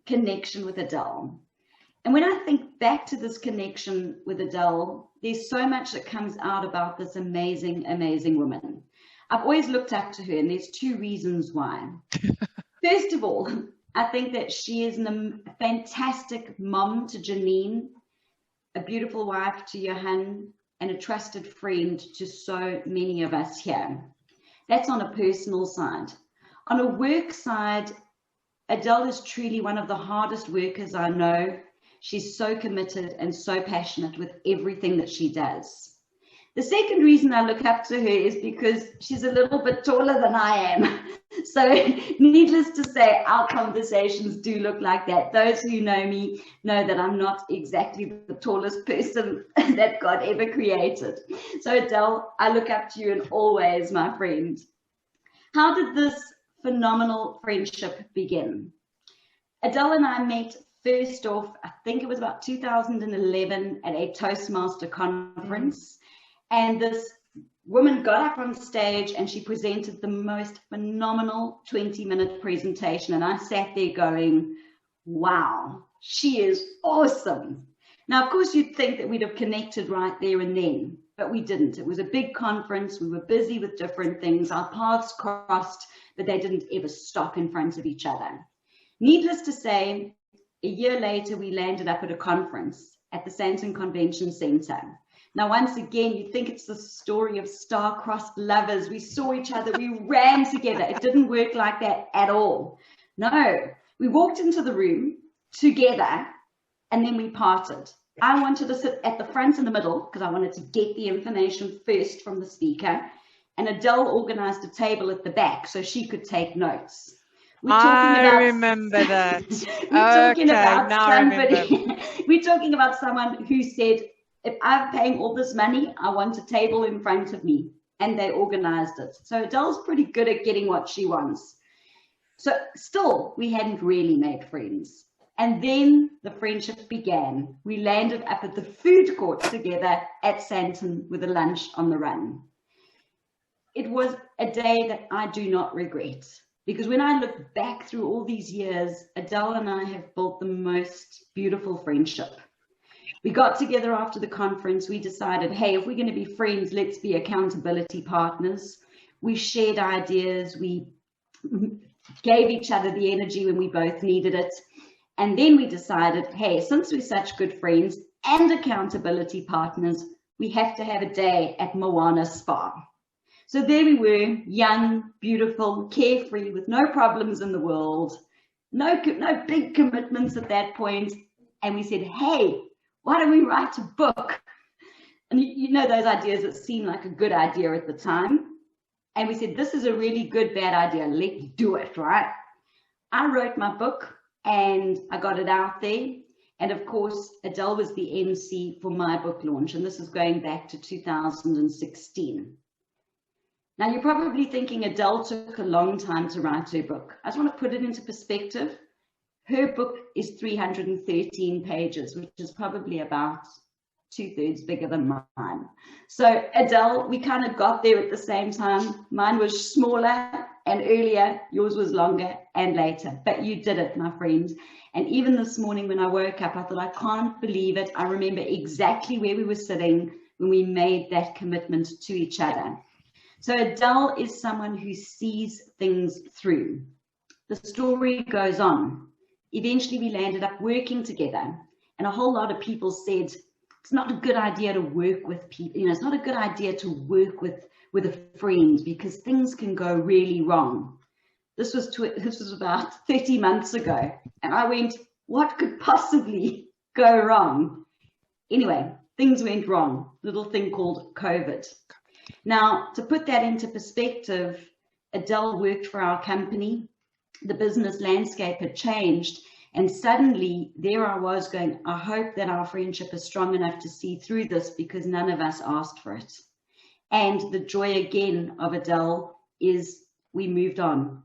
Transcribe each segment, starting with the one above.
connection with Adele. And when I think back to this connection with Adele, there's so much that comes out about this amazing, amazing woman. I've always looked up to her, and there's two reasons why. First of all, I think that she is a fantastic mom to Janine, a beautiful wife to Johan, and a trusted friend to so many of us here. That's on a personal side. On a work side, Adele is truly one of the hardest workers I know. She's so committed and so passionate with everything that she does. The second reason I look up to her is because she's a little bit taller than I am. So needless to say, our conversations do look like that. Those who know me know that I'm not exactly the tallest person that God ever created. So Adele, I look up to you in all ways, my friend. How did this phenomenal friendship begin? Adele and I met first off, I think it was about 2011 at a Toastmaster conference. And this woman got up on stage and she presented the most phenomenal 20-minute presentation. And I sat there going, wow, she is awesome. Now, of course, you'd think that we'd have connected right there and then, but we didn't. It was a big conference. We were busy with different things. Our paths crossed, but they didn't ever stop in front of each other. Needless to say, a year later, we landed up at a conference at the Sandton Convention Center. Now, once again, you think it's the story of star-crossed lovers. We saw each other, we ran together. It didn't work like that at all. No, we walked into the room together and then we parted. I wanted to sit at the front in the middle because I wanted to get the information first from the speaker. And Adele organized a table at the back so she could take notes. I remember that. We're talking about someone who said, if I'm paying all this money, I want a table in front of me. And they organized it. So Adele's pretty good at getting what she wants. So still, we hadn't really made friends. And then the friendship began. We landed up at the food court together at Sandton with a lunch on the run. It was a day that I do not regret. Because when I look back through all these years, Adele and I have built the most beautiful friendship. We got together after the conference. We decided, hey, if we're going to be friends, let's be accountability partners. We shared ideas. We gave each other the energy when we both needed it. And then we decided, hey, since we're such good friends and accountability partners, we have to have a day at Moana Spa. So there we were, young, beautiful, carefree, with no problems in the world, no big commitments at that point. And we said, hey, why don't we write a book? And you know those ideas that seem like a good idea at the time. And we said, this is a really good, bad idea. Let's do it, right? I wrote my book and I got it out there. And of course, Adele was the MC for my book launch. And this is going back to 2016. Now, you're probably thinking Adele took a long time to write her book. I just want to put it into perspective. Her book is 313 pages, which is probably about 2/3 bigger than mine. So Adele, we kind of got there at the same time. Mine was smaller and earlier. Yours was longer and later. But you did it, my friend. And even this morning when I woke up, I thought, I can't believe it. I remember exactly where we were sitting when we made that commitment to each other. So Adele is someone who sees things through. The story goes on. Eventually, we landed up working together, and a whole lot of people said, it's not a good idea to work with people. You know, it's not a good idea to work with a friend because things can go really wrong. This was about 30 months ago, and I went, what could possibly go wrong? Anyway, things went wrong. Little thing called COVID. Now, to put that into perspective, Adele worked for our company. The business landscape had changed, and suddenly there I was going, I hope that our friendship is strong enough to see through this because none of us asked for it. And the joy again of Adele is we moved on.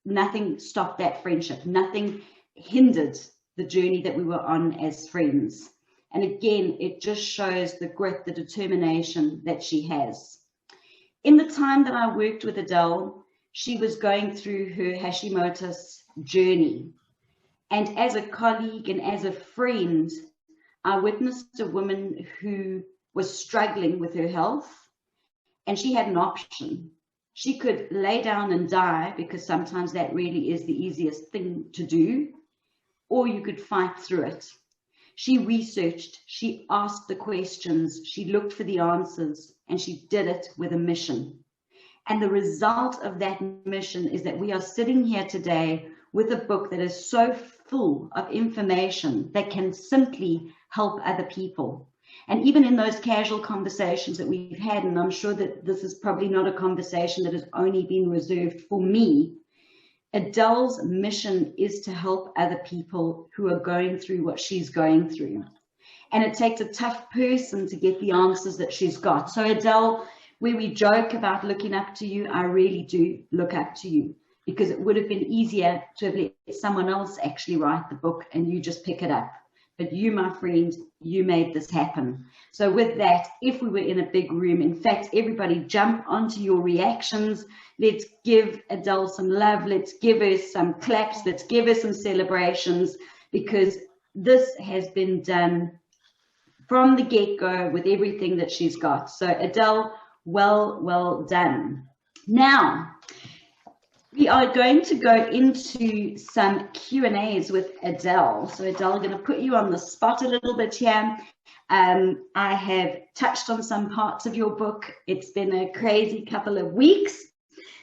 Nothing stopped that friendship. Nothing hindered the journey that we were on as friends. And again, it just shows the grit, the determination that she has. In the time that I worked with Adele, she was going through her Hashimoto's journey. And as a colleague and as a friend, I witnessed a woman who was struggling with her health, and she had an option. She could lay down and die, because sometimes that really is the easiest thing to do, or you could fight through it. She researched, she asked the questions, she looked for the answers, and she did it with a mission. And the result of that mission is that we are sitting here today with a book that is so full of information that can simply help other people. And even in those casual conversations that we've had, and I'm sure that this is probably not a conversation that has only been reserved for me, Adele's mission is to help other people who are going through what she's going through. And it takes a tough person to get the answers that she's got. So Adele, where we joke about looking up to you, I really do look up to you, because it would have been easier to have let someone else actually write the book and you just pick it up. But you, my friend, you made this happen. So with that, if we were in a big room, in fact, everybody jump onto your reactions. Let's give Adele some love. Let's give her some claps. Let's give her some celebrations, because this has been done from the get-go with everything that she's got. So Adele, well done. Now, we are going to go into some Q&As with Adele. So Adele, I'm going to put you on the spot a little bit here. I have touched on some parts of your book. It's been a crazy couple of weeks.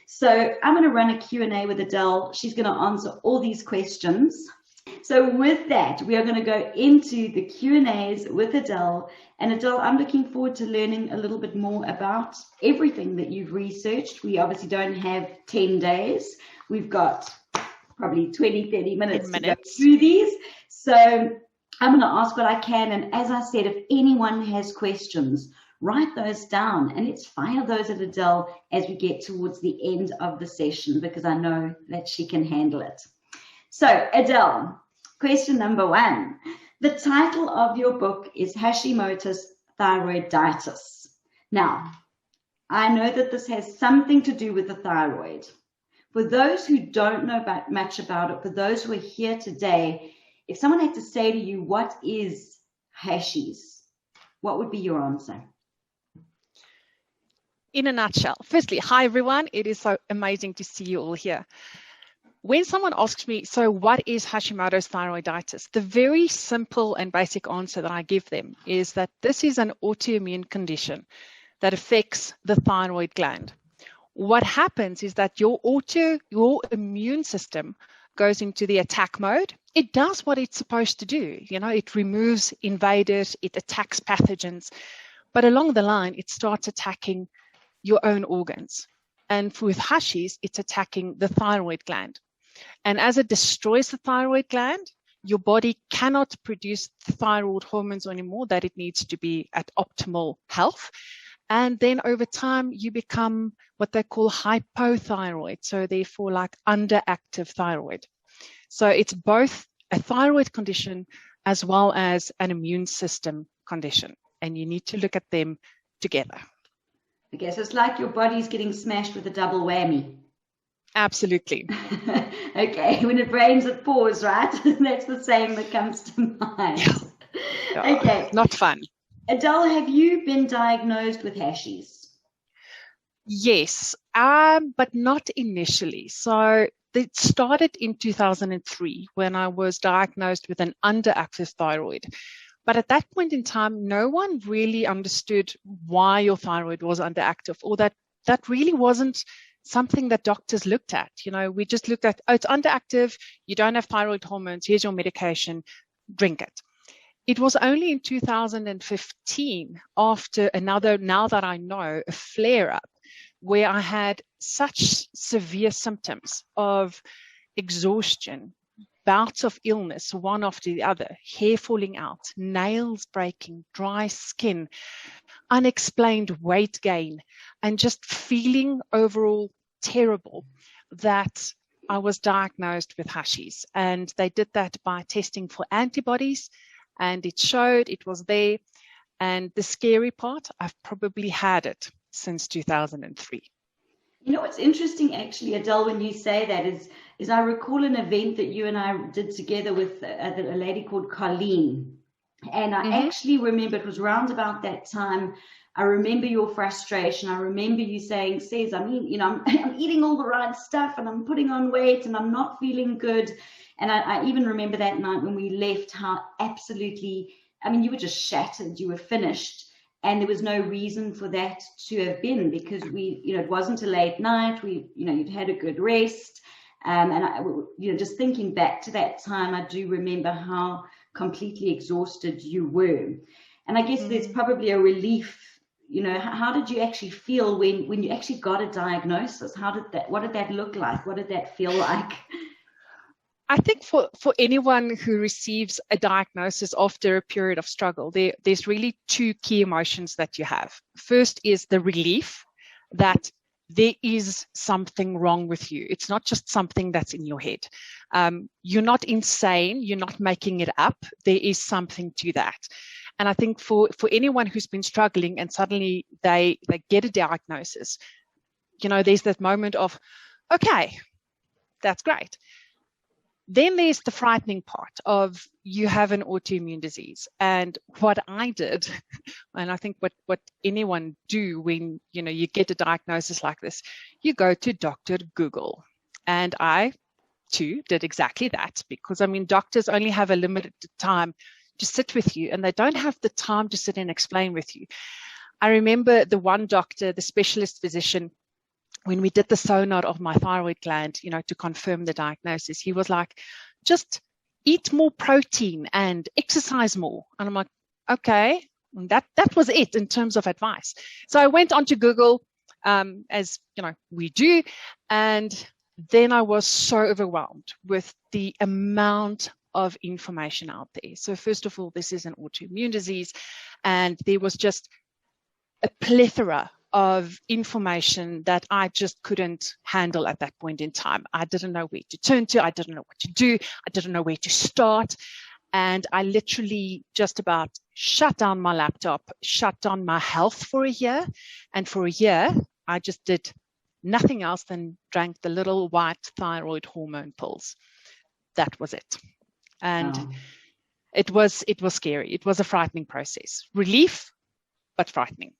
So I'm going to run a Q&A with Adele. She's going to answer all these questions. So with that, we are going to go into the Q&As with Adele. And Adele, I'm looking forward to learning a little bit more about everything that you've researched. We obviously don't have 10 days. We've got probably 20, 30 minutes to go through these. So I'm going to ask what I can. And as I said, if anyone has questions, write those down and let's fire those at Adele as we get towards the end of the session, because I know that she can handle it. So Adele, question number 1. The title of your book is Hashimoto's Thyroiditis. Now, I know that this has something to do with the thyroid. For those who don't know much about it, for those who are here today, if someone had to say to you, what is Hashies? What would be your answer? In a nutshell, firstly, hi everyone. It is so amazing to see you all here. When someone asks me, so what is Hashimoto's thyroiditis? The very simple and basic answer that I give them is that this is an autoimmune condition that affects the thyroid gland. What happens is that your immune system goes into the attack mode. It does what it's supposed to do. You know, it removes invaders, it attacks pathogens, but along the line, it starts attacking your own organs. And with Hashies, it's attacking the thyroid gland. And as it destroys the thyroid gland, your body cannot produce the thyroid hormones anymore that it needs to be at optimal health. And then over time, you become what they call hypothyroid. So therefore, like underactive thyroid. So it's both a thyroid condition as well as an immune system condition. And you need to look at them together. Okay, so it's like your body's getting smashed with a double whammy. Absolutely. Okay, when it rains, it pours, right? That's the saying that comes to mind. Yeah. Okay. Not fun. Adele, have you been diagnosed with Hashies? Yes, but not initially. So it started in 2003 when I was diagnosed with an underactive thyroid. But at that point in time, no one really understood why your thyroid was underactive, or that really wasn't something that doctors looked at. You know, we just looked at, oh, it's underactive, you don't have thyroid hormones, here's your medication, drink it. It was only in 2015, after another, now that I know, a flare-up, where I had such severe symptoms of exhaustion, bouts of illness, one after the other, hair falling out, nails breaking, dry skin, unexplained weight gain, and just feeling overall terrible, that I was diagnosed with Hashies. And they did that by testing for antibodies, and it showed it was there. And the scary part, I've probably had it since 2003. You know what's interesting, actually, Adele, when you say that is I recall an event that you and I did together with a lady called Colleen. And I Mm-hmm. actually remember it was round about that time. I remember your frustration. I remember you saying, Says, I'm eating all the right stuff and I'm putting on weight and I'm not feeling good. And I even remember that night when we left, how absolutely, you were just shattered. You were finished. And there was no reason for that to have been, because it wasn't a late night. You'd had a good rest. Just thinking back to that time, I do remember how completely exhausted you were. And I guess there's probably a relief. How did you actually feel when you actually got a diagnosis? What did that look like? What did that feel like? I think for anyone who receives a diagnosis after a period of struggle, there's really two key emotions that you have. First is the relief that there is something wrong with you. It's not just something that's in your head. You're not insane. You're not making it up. There is something to that. And I think for anyone who's been struggling and suddenly they get a diagnosis, there's that moment of, okay, that's great. Then there's the frightening part of you have an autoimmune disease. And what I did, and I think what anyone do when, you get a diagnosis like this, you go to Dr. Google. And I, too, did exactly that, because, doctors only have a limited time to sit with you, and they don't have the time to sit and explain with you. I remember the one doctor, the specialist physician, when we did the sonar of my thyroid gland, to confirm the diagnosis, he was like, just eat more protein and exercise more. And I'm like, okay, that was it in terms of advice. So I went onto Google, as we do, and then I was so overwhelmed with the amount of information out there. So first of all, this is an autoimmune disease, and there was just a plethora of information that I just couldn't handle at that point in time. I didn't know where to turn to. I didn't know what to do. I didn't know where to start. And I literally just about shut down my laptop, shut down my health for a year. And for a year, I just did nothing else than drank the little white thyroid hormone pills. That was it. And it was scary. It was a frightening process. Relief, but frightening.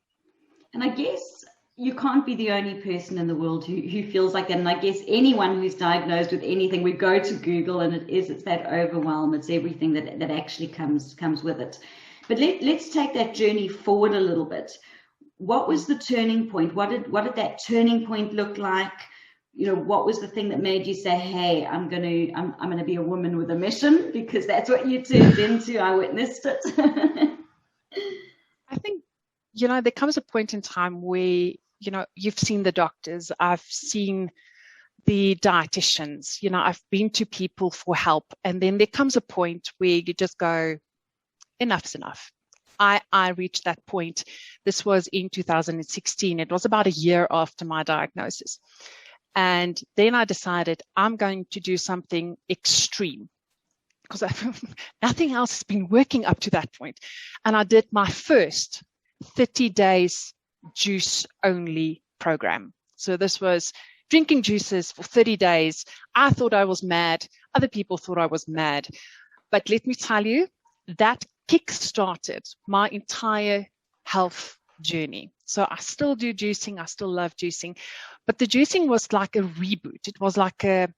And I guess you can't be the only person in the world who feels like that. And I guess anyone who's diagnosed with anything, we go to Google and it's that overwhelm. It's everything that actually comes with it. But let's take that journey forward a little bit. What was the turning point? What did that turning point look like? What was the thing that made you say, hey, I'm gonna be a woman with a mission? Because that's what you turned into. I witnessed it. I think, there comes a point in time where, you've seen the doctors, I've seen the dietitians, I've been to people for help. And then there comes a point where you just go, enough's enough. I reached that point. This was in 2016. It was about a year after my diagnosis. And then I decided I'm going to do something extreme, because nothing else has been working up to that point. And I did my first 30 days juice only program. So this was drinking juices for 30 days. I thought I was mad. Other people thought I was mad. But let me tell you, that kick-started my entire health journey. So I still do juicing. I still love juicing. But the juicing was like a reboot. It was like a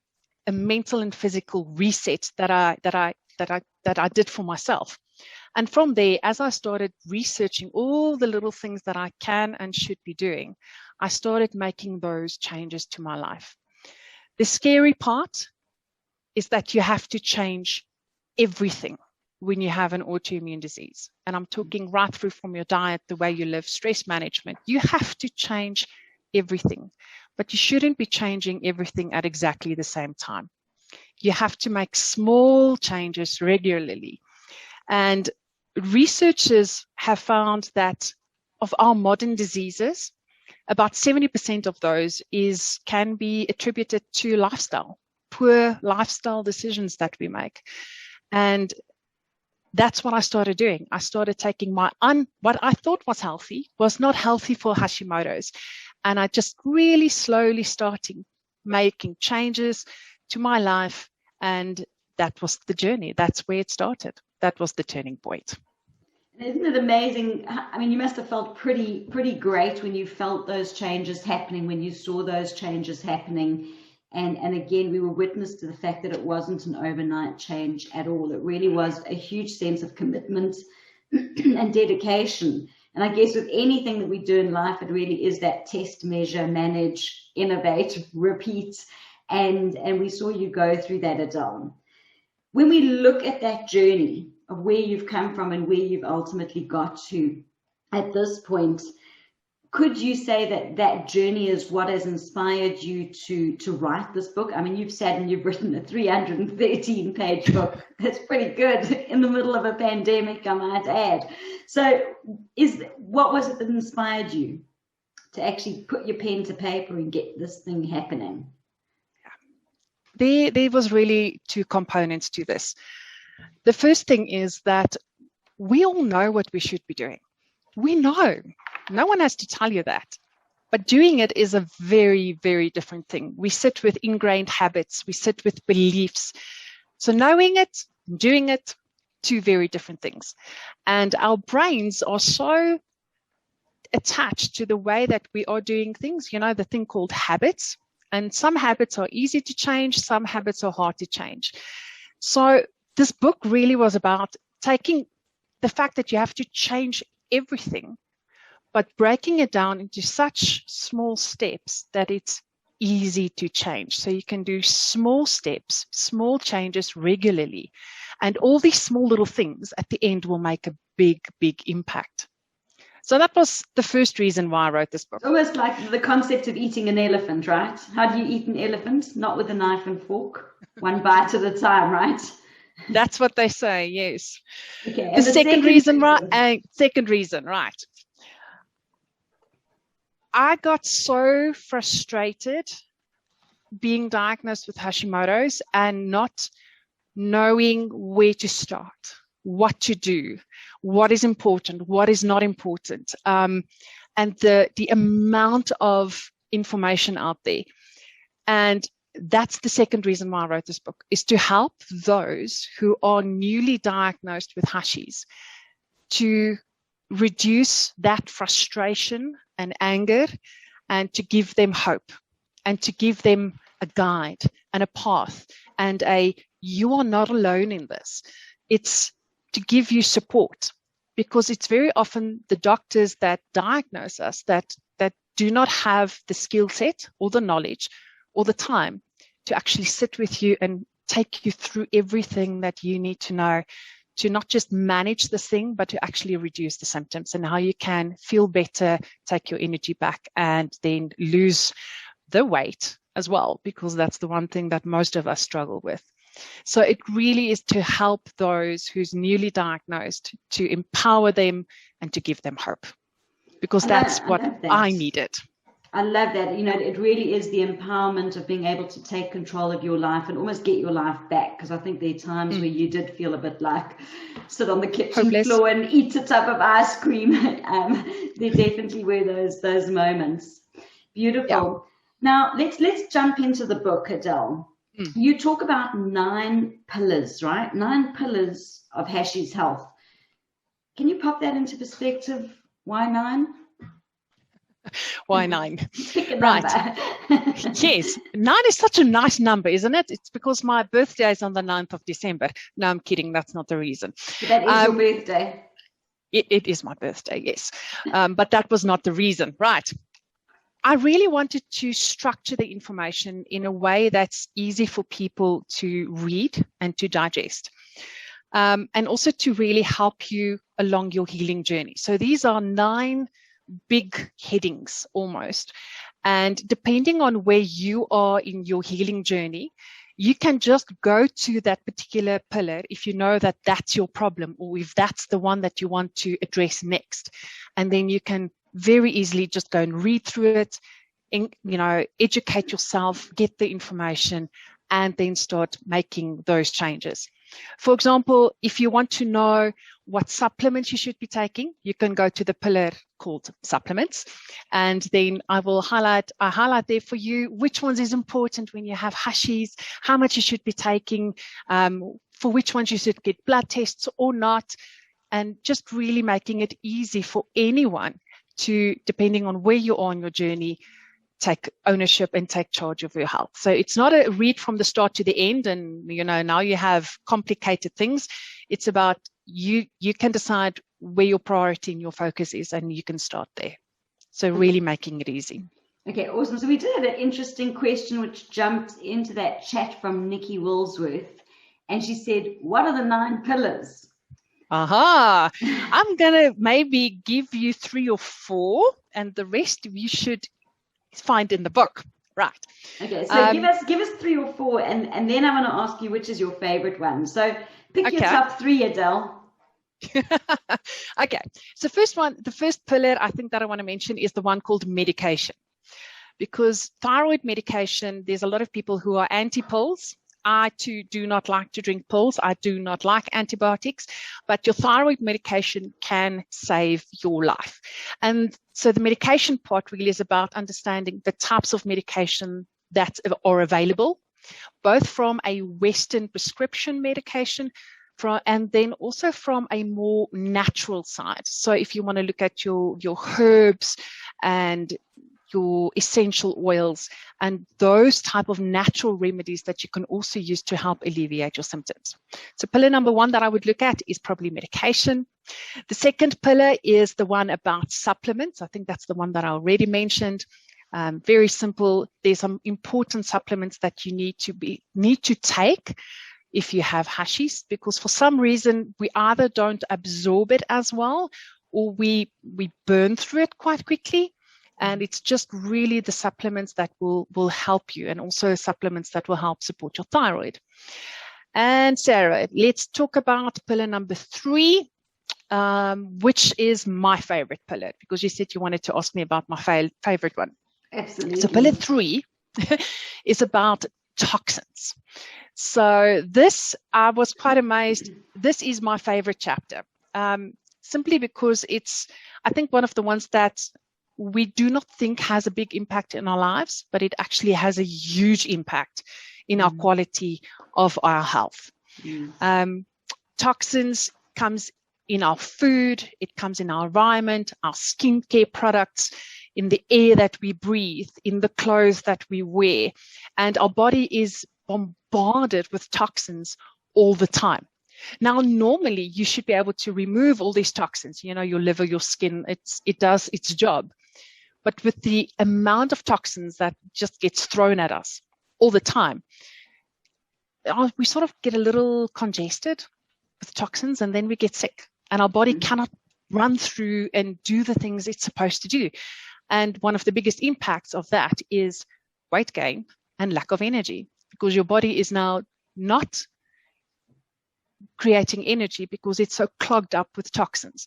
mental and physical reset that I did for myself. And from there, as I started researching all the little things that I can and should be doing, I started making those changes to my life. The scary part is that you have to change everything when you have an autoimmune disease. And I'm talking right through from your diet, the way you live, stress management. You have to change everything, but you shouldn't be changing everything at exactly the same time. You have to make small changes regularly. And researchers have found that of our modern diseases, about 70% of those can be attributed to lifestyle, poor lifestyle decisions that we make. And that's what I started doing. I started taking what I thought was healthy was not healthy for Hashimoto's. And I just really slowly starting making changes to my life. And that was the journey. That's where it started. That was the turning point. Isn't it amazing? I mean, you must have felt pretty great when you felt those changes happening, when you saw those changes happening. And again, we were witness to the fact that it wasn't an overnight change at all. It really was a huge sense of commitment and dedication. And I guess with anything that we do in life, it really is that test, measure, manage, innovate, repeat. And we saw you go through that, Adele. When we look at that journey of where you've come from and where you've ultimately got to at this point, could you say that that journey is what has inspired you to write this book? I mean, you've sat and you've written a 313-page book. That's pretty good in the middle of a pandemic, I might add. So what was it that inspired you to actually put your pen to paper and get this thing happening? There was really two components to this. The first thing is that we all know what we should be doing. We know. No one has to tell you that. But doing it is a very, very different thing. We sit with ingrained habits. We sit with beliefs. So knowing it, doing it, two very different things. And our brains are so attached to the way that we are doing things, the thing called habits. And some habits are easy to change. Some habits are hard to change. So this book really was about taking the fact that you have to change everything, but breaking it down into such small steps that it's easy to change. So you can do small steps, small changes regularly. And all these small little things at the end will make a big, big impact. So that was the first reason why I wrote this book. It's almost like the concept of eating an elephant, right? How do you eat an elephant? Not with a knife and fork, one bite at a time, right? That's what they say, yes. Okay. The second reason, right. I got so frustrated being diagnosed with Hashimoto's and not knowing where to start, what to do, what is important, what is not important, and the amount of information out there. And that's the second reason why I wrote this book, is to help those who are newly diagnosed with Hashis to reduce that frustration and anger, and to give them hope, and to give them a guide and a path and you are not alone in this. It's to give you support, because it's very often the doctors that diagnose us that do not have the skill set or the knowledge or the time to actually sit with you and take you through everything that you need to know to not just manage this thing, but to actually reduce the symptoms and how you can feel better, take your energy back, and then lose the weight as well, because that's the one thing that most of us struggle with. So it really is to help those who's newly diagnosed, to empower them and to give them hope, because that's what I needed. I love that. It really is the empowerment of being able to take control of your life and almost get your life back. Because I think there are times where you did feel a bit like sit on the kitchen floor and eat a tub of ice cream. There definitely were those moments. Beautiful. Yeah. Now let's jump into the book, Adele. You talk about 9 pillars, right? 9 pillars of Hashi's health. Can you pop that into perspective? Why 9? Why 9? Pick a right. number. Yes, 9 is such a nice number, isn't it? It's because my birthday is on the 9th of December. No, I'm kidding. That's not the reason. That is your birthday. It is my birthday, yes. But that was not the reason. Right. I really wanted to structure the information in a way that's easy for people to read and to digest. And also to really help you along your healing journey. So these are 9 big headings almost. And depending on where you are in your healing journey, you can just go to that particular pillar if you know that that's your problem, or if that's the one that you want to address next. And then you can very easily just go and read through it, educate yourself, get the information, and then start making those changes. For example, if you want to know what supplements you should be taking, you can go to the pillar called supplements, and then I highlight there for you which ones is important when you have Hashis, how much you should be taking, for which ones you should get blood tests or not, and just really making it easy for anyone to, depending on where you are on your journey, take ownership and take charge of your health. So it's not a read from the start to the end and, now you have complicated things. It's about you can decide where your priority and your focus is, and you can start there. So really making it easy. Okay, awesome. So we did have an interesting question which jumped into that chat from Nikki Woolsworth. And she said, what are the 9 pillars? Aha. I'm going to maybe give you 3 or 4, and the rest you should find in the book. Right. Okay, so give us 3 or 4, and then I'm going to ask you which is your favorite one. So pick your top 3, Adele. Okay, so the first pillar I think that I want to mention is the one called medication, because thyroid medication, there's a lot of people who are anti-pills. I too do not like to drink pills. I do not like antibiotics, but your thyroid medication can save your life. And so the medication part really is about understanding the types of medication that are available, both from a Western prescription medication and then also from a more natural side. So if you want to look at your herbs and your essential oils and those type of natural remedies that you can also use to help alleviate your symptoms. So pillar number 1 that I would look at is probably medication. The second pillar is the one about supplements. I think that's the one that I already mentioned. Very simple. There's some important supplements that you need to take if you have Hashis, because for some reason we either don't absorb it as well or we burn through it quite quickly. And it's just really the supplements that will help you, and also supplements that will help support your thyroid. And Sarah, let's talk about pillar number 3, which is my favorite pillar, because you said you wanted to ask me about my favorite one. Absolutely. So pillar 3 is about toxins. So this, I was quite amazed. This is my favorite chapter, simply because it's, I think, one of the ones that we do not think has a big impact in our lives, but it actually has a huge impact in our quality of our health. Toxins comes in our food, it comes in our environment, our skincare products, in the air that we breathe, in the clothes that we wear, and our body is bombarded with toxins all the time. Now, normally you should be able to remove all these toxins, your liver, your skin, it does its job. But with the amount of toxins that just gets thrown at us all the time, we sort of get a little congested with toxins, and then we get sick, and our body cannot run through and do the things it's supposed to do. And one of the biggest impacts of that is weight gain and lack of energy, because your body is now not creating energy because it's so clogged up with toxins.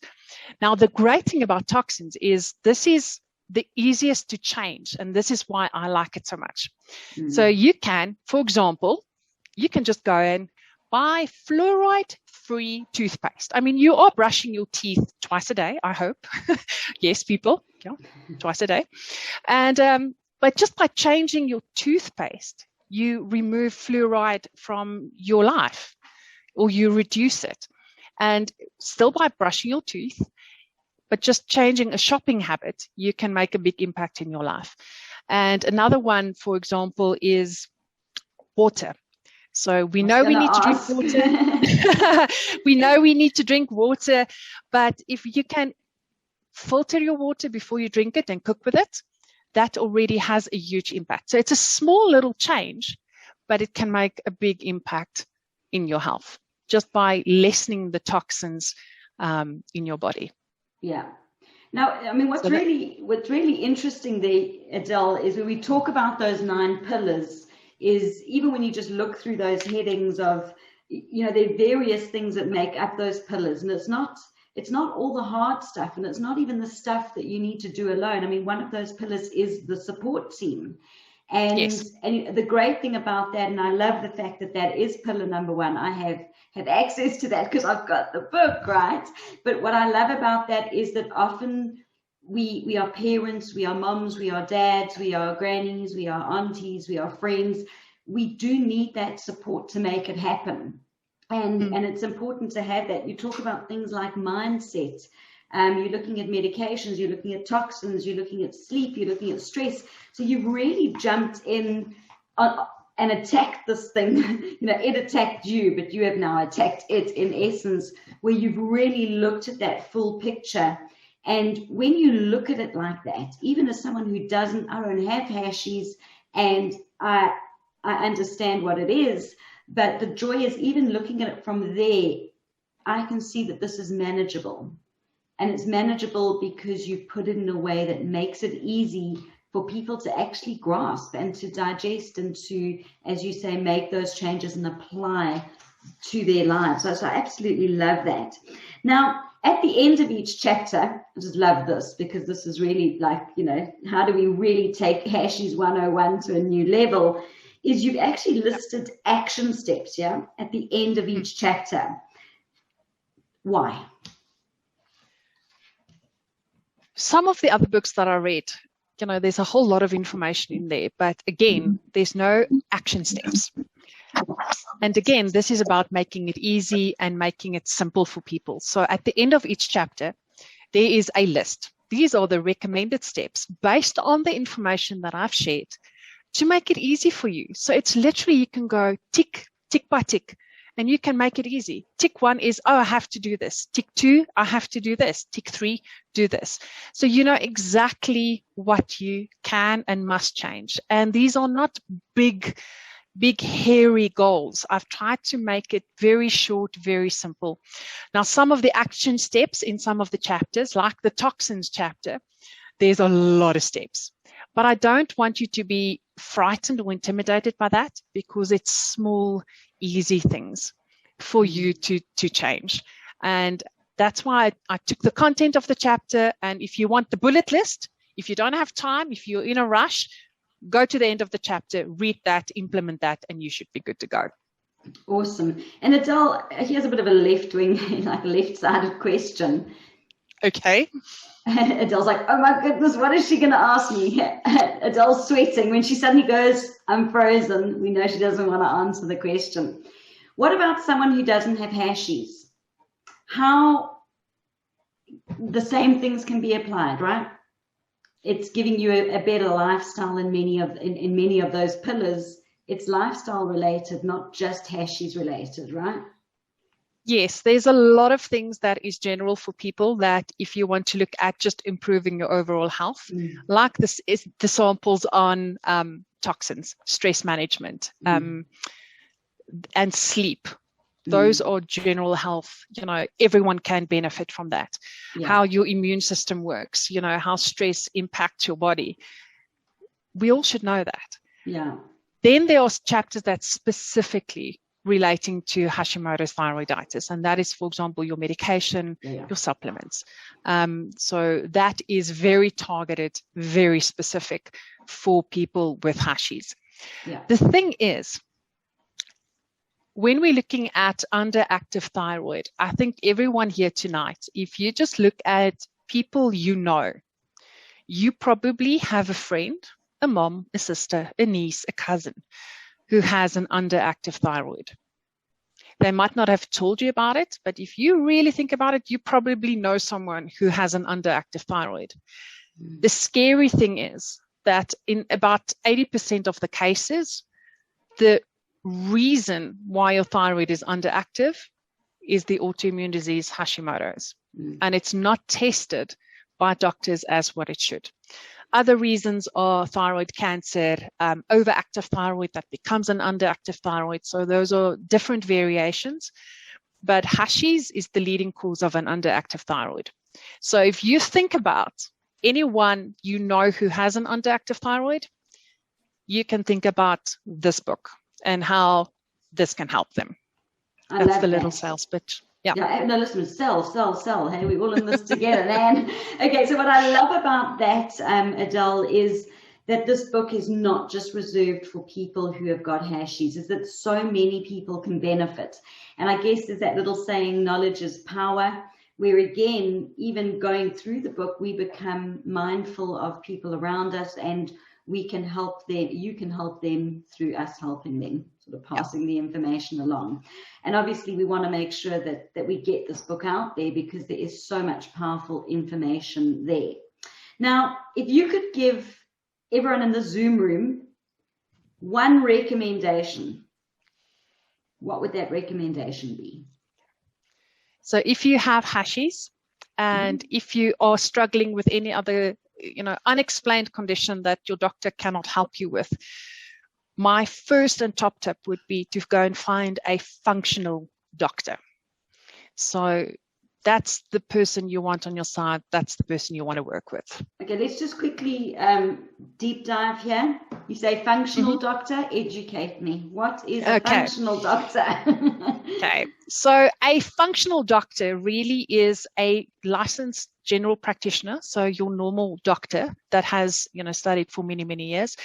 Now, the great thing about toxins is this is the easiest to change, and this is why I like it so much. So you can, for example, you can just go and buy fluoride-free toothpaste. I mean, you are brushing your teeth twice a day, I hope. Yes, people, twice a day. And but just by changing your toothpaste, you remove fluoride from your life, or you reduce it. And still by brushing your teeth, but just changing a shopping habit, you can make a big impact in your life. And another one, for example, is water. So we know we need to drink water. We know we need to drink water, but if you can filter your water before you drink it and cook with it, that already has a huge impact. So it's a small little change, but it can make a big impact in your health just by lessening the toxins in your body. Yeah. Now, I mean, what's really interesting there, Adele, is when we talk about those 9 pillars, is even when you just look through those headings of, there are various things that make up those pillars, and it's not all the hard stuff, and it's not even the stuff that you need to do alone. I mean, one of those pillars is the support team. And, Yes. and the great thing about that, and I love the fact that that is pillar number one. I have access to that because I've got the book, right? But what I love about that is that often we are parents, we are moms, we are dads, we are grannies, we are aunties, we are friends. We do need that support to make it happen. And it's important to have that. You talk about things like mindset. You're looking at medications, you're looking at toxins, you're looking at sleep, you're looking at stress. So you've really jumped in and attacked this thing. You know, it attacked you, but you have now attacked it, in essence, where you've really looked at that full picture. And when you look at it like that, even as someone who I don't have hashies, and I understand what it is, but the joy is even looking at it from there, I can see that this is manageable. And it's manageable because you put it in a way that makes it easy for people to actually grasp and to digest and to, as you say, make those changes and apply to their lives. So I absolutely love that. Now, at the end of each chapter, I just love this because this is really like, you know, how do we really take Hashies 101 to a new level, is you've actually listed action steps, yeah, at the end of each chapter. Why? Some of the other books that I read, you know, there's a whole lot of information in there, but again, there's no action steps. And again, this is about making it easy and making it simple for people. So at the end of each chapter, there is a list. These are the recommended steps based on the information that I've shared to make it easy for you. So it's literally, you can go tick by tick, and you can make it easy. Tick 1 is, oh, I have to do this. Tick 2, I have to do this. Tick 3, do this. So you know exactly what you can and must change. And these are not big, hairy goals. I've tried to make it very short, very simple. Now, some of the action steps in some of the chapters, like the toxins chapter, there's a lot of steps. But I don't want you to be frightened or intimidated by that, because it's small, easy things for you to change. And that's why I took the content of the chapter. And if you want the bullet list, if you don't have time, if you're in a rush, go to the end of the chapter, read that, implement that, and you should be good to go. Awesome. And Adele, here's a bit of a left-wing, like left-sided question. Okay. Adele's like, oh my goodness, what is she going to ask me? Adele's sweating. When she suddenly goes, I'm frozen, we know she doesn't want to answer the question. What about someone who doesn't have hashies? How the same things can be applied, right? It's giving you a better lifestyle in many of those pillars. It's lifestyle related, not just hashies related, right? Yes, there's a lot of things that is general for people that if you want to look at just improving your overall health, like this is the samples on toxins, stress management, and sleep. Those are general health. You know, everyone can benefit from that. Yeah. How your immune system works, you know, how stress impacts your body. We all should know that. Yeah. Then there are chapters that specifically relating to Hashimoto's thyroiditis, and that is, for example, your medication, your supplements. So that is very targeted, very specific for people with Hashis. Yeah. The thing is, when we're looking at underactive thyroid, I think everyone here tonight, if you just look at people you know, you probably have a friend, a mom, a sister, a niece, a cousin who has an underactive thyroid. They might not have told you about it, but if you really think about it, you probably know someone who has an underactive thyroid. The scary thing is that in about 80% of the cases, the reason why your thyroid is underactive is the autoimmune disease Hashimoto's, and it's not tested by doctors as what it should. Other reasons are thyroid cancer, overactive thyroid that becomes an underactive thyroid. So those are different variations, but Hashis is the leading cause of an underactive thyroid. So if you think about anyone you know who has an underactive thyroid, you can think about this book and how this can help them. That's the little sales pitch. Yeah. No, listen, sell. Hey, we're all in this together, man. Okay, so what I love about that, Adele, is that this book is not just reserved for people who have got hashies, is that so many people can benefit. And I guess there's that little saying, knowledge is power, where again, even going through the book, we become mindful of people around us, and we can help them, you can help them through us helping them, sort of passing the information along. And obviously we want to make sure that we get this book out there, because there is so much powerful information there. Now, if you could give everyone in the Zoom room one recommendation, what would that recommendation be? So if you have hashies, and if you are struggling with any other, unexplained condition that your doctor cannot help you with, my first and top tip would be to go and find a functional doctor. So that's the person you want on your side. That's the person you want to work with. Okay, let's just quickly deep dive here. You say functional doctor, educate me. What is a functional doctor? Okay, so a functional doctor really is a licensed general practitioner, so your normal doctor that has, studied for many, many years,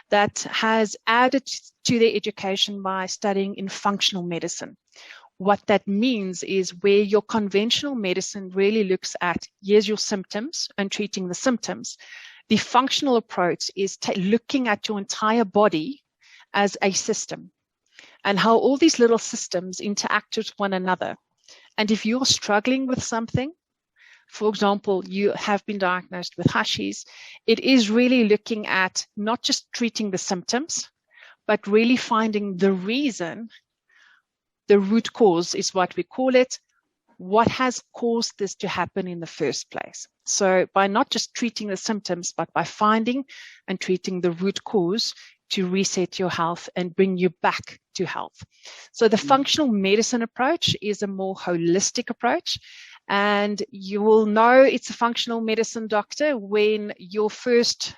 that has added to their education by studying in functional medicine. What that means is where your conventional medicine really looks at, here's your symptoms and treating the symptoms. The functional approach is looking at your entire body as a system and how all these little systems interact with one another. And if you're struggling with something, for example, you have been diagnosed with hashies, it is really looking at not just treating the symptoms, but really finding the reason. The root cause is what we call it. What has caused this to happen in the first place? So by not just treating the symptoms, but by finding and treating the root cause to reset your health and bring you back to health. So the functional medicine approach is a more holistic approach. And you will know it's a functional medicine doctor when your first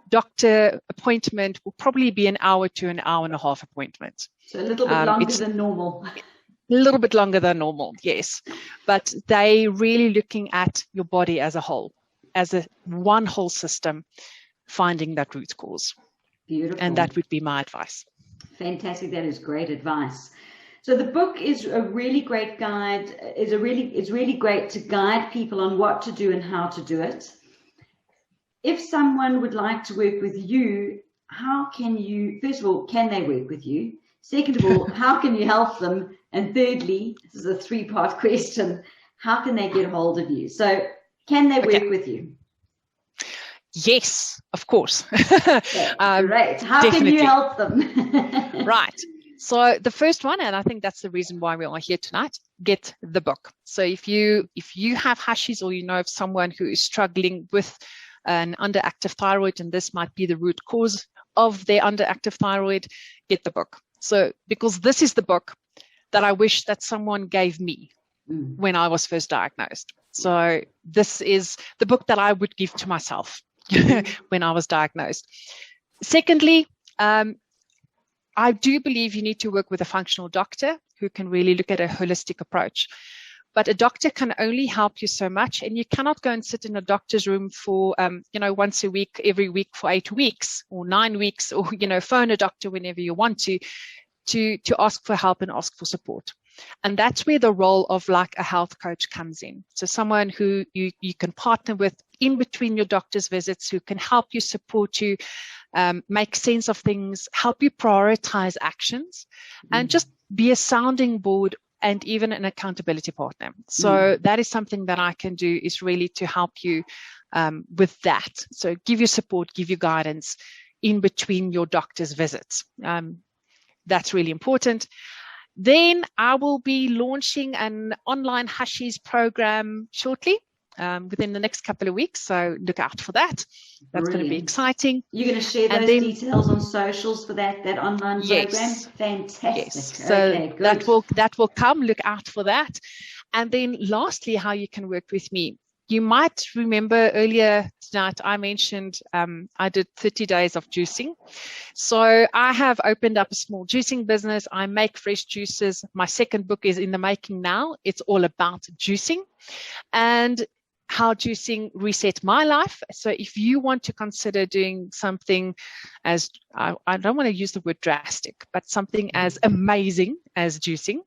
doctor appointment will probably be an hour to an hour and a half appointment. So a little bit longer than normal. A little bit longer than normal, yes. But they really looking at your body as a whole, as a one whole system, finding that root cause. Beautiful. And that would be my advice. Fantastic. That is great advice. So the book is a really great guide. It's really great to guide people on what to do and how to do it. If someone would like to work with you, how can you, first of all, can they work with you? Second of all, how can you help them? And thirdly, this is a three-part question, how can they get hold of you? So can they work with you? Yes, of course. Great. How definitely. Can you help them? Right. So the first one, and I think that's the reason why we are here tonight, get the book. So if you have hashies, or you know of someone who is struggling with an underactive thyroid, and this might be the root cause of their underactive thyroid, get the book. So because this is the book that I wish that someone gave me when I was first diagnosed. So this is the book that I would give to myself when I was diagnosed. Secondly, I do believe you need to work with a functional doctor who can really look at a holistic approach. But a doctor can only help you so much, and you cannot go and sit in a doctor's room for, once a week, every week for 8 weeks or 9 weeks, or, phone a doctor whenever you want to ask for help and ask for support. And that's where the role of like a health coach comes in. So someone who you can partner with in between your doctor's visits, who can help you, support you, make sense of things, help you prioritize actions, and just be a sounding board and even an accountability partner. So that is something that I can do, is really to help you with that. So give you support, give you guidance in between your doctor's visits. That's really important. Then I will be launching an online hashies program shortly, within the next couple of weeks. So look out for that. That's going to be exciting. You're going to share those details on socials for that online program? Fantastic. Yes. So that will come. Look out for that. And then lastly, how you can work with me. You might remember earlier tonight I mentioned I did 30 days of juicing. So I have opened up a small juicing business. I make fresh juices. My second book is in the making now. It's all about juicing. And how juicing reset my life. So if you want to consider doing something as, I don't want to use the word drastic, but something as amazing as juicing,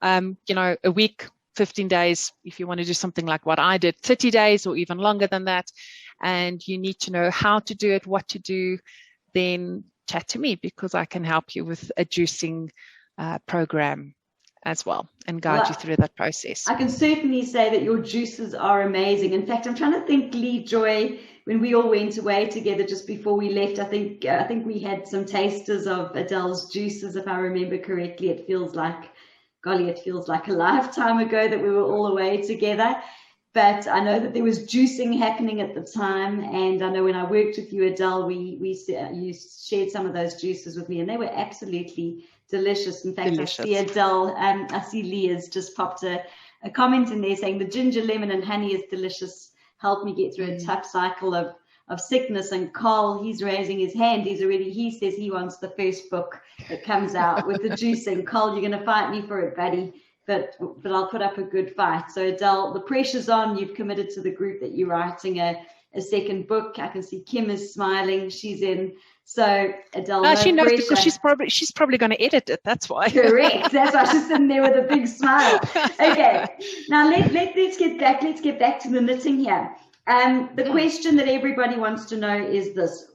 you know, a week, 15 days, if you want to do something like what I did, 30 days or even longer than that, and you need to know how to do it, what to do, then chat to me, because I can help you with a juicing program as well and guide you through that process. I can certainly say that your juices are amazing. In fact, I'm trying to think, Lee, Joy, when we all went away together just before we left, I think we had some tasters of Adele's juices, if I remember correctly. It feels like, golly, it feels like a lifetime ago that we were all away together. But I know that there was juicing happening at the time, and I know when I worked with you, Adele, you shared some of those juices with me, and they were absolutely delicious. In fact, delicious. I see Adele, I see Lee has just popped a comment in there saying the ginger, lemon, and honey is delicious. Helped me get through a tough cycle of sickness. And Carl, he's raising his hand. He says he wants the first book that comes out with the juicing. Carl, you're going to fight me for it, buddy. But I'll put up a good fight. So Adele, the pressure's on. You've committed to the group that you're writing a second book. I can see Kim is smiling. She's in. So Adele, no she knows pressure. Because she's probably going to edit it. That's why. Correct. That's why she's sitting there with a big smile. Okay. Now let's get back. Let's get back to the knitting here. The question that everybody wants to know is this: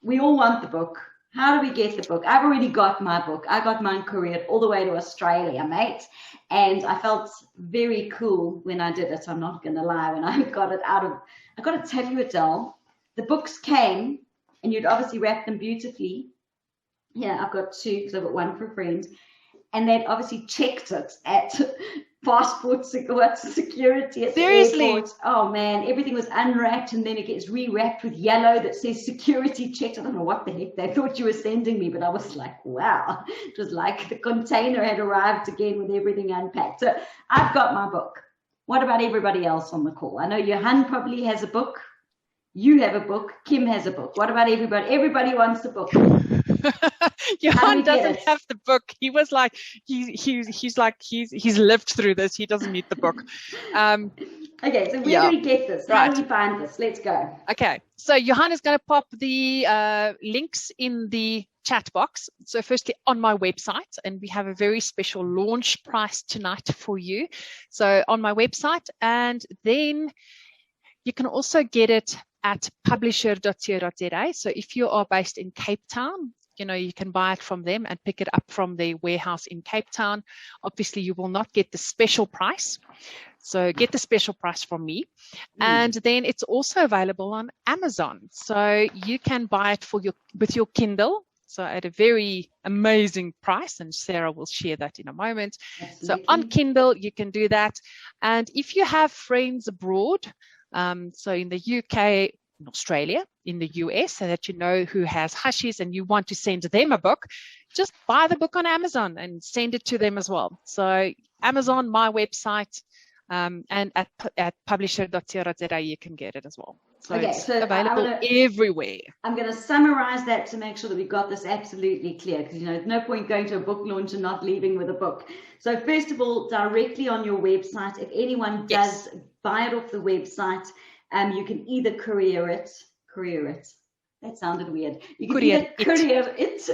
we all want the book. How do we get the book? I've already got my book. I got mine couriered all the way to Australia, mate. And I felt very cool when I did it. I'm not going to lie. When I got it out of, I got to tell you, Adele, the books came and you'd obviously wrap them beautifully. Yeah, I've got two because I've got one for a friend. And they'd obviously checked it at passport security at Seriously? The airport. Oh man, everything was unwrapped and then it gets rewrapped with yellow that says security checked. I don't know what the heck they thought you were sending me, but I was like, wow. It was like the container had arrived again with everything unpacked. So I've got my book. What about everybody else on the call? I know Johan probably has a book. You have a book. Kim has a book. What about everybody? Everybody wants a book. Johan doesn't have the book. He was like, he's lived through this. He doesn't need the book. Okay, so where do we get this? How do we find this? Let's go. Okay, so Johan is going to pop the links in the chat box. So firstly, on my website, and we have a very special launch price tonight for you. So on my website, and then you can also get it at publisher.co.za. So if you are based in Cape Town, you can buy it from them and pick it up from their warehouse in Cape Town. Obviously, you will not get the special price. So get the special price from me. And then it's also available on Amazon. So you can buy it with your Kindle. So at a very amazing price, and Sarah will share that in a moment. Absolutely. So on Kindle, you can do that. And if you have friends abroad, so in the UK, in Australia, in the US, so that you know who has Hashis and you want to send them a book, just buy the book on Amazon and send it to them as well. So Amazon, my website, and at publisher.co.za you can get it as well. So it's available everywhere. I'm going to summarize that to make sure that we've got this absolutely clear, because there's no point going to a book launch and not leaving with a book. So first of all, directly on your website, if anyone does buy it off the website, you can either courier it. That sounded weird. You can either courier it,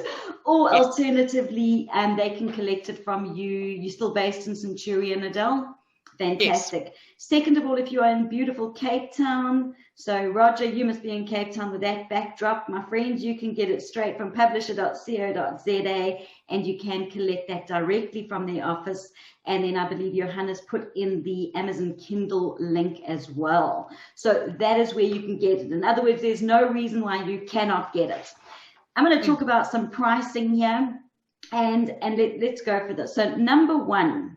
or alternatively, they can collect it from you. You're still based in Centurion, Adele? Fantastic. Yes. Second of all, if you are in beautiful Cape Town, so Roger, you must be in Cape Town with that backdrop, my friend, you can get it straight from publisher.co.za and you can collect that directly from their office. And then I believe Johannes put in the Amazon Kindle link as well. So that is where you can get it. In other words, there's no reason why you cannot get it. I'm going to talk about some pricing here, and let's go for this. So number one,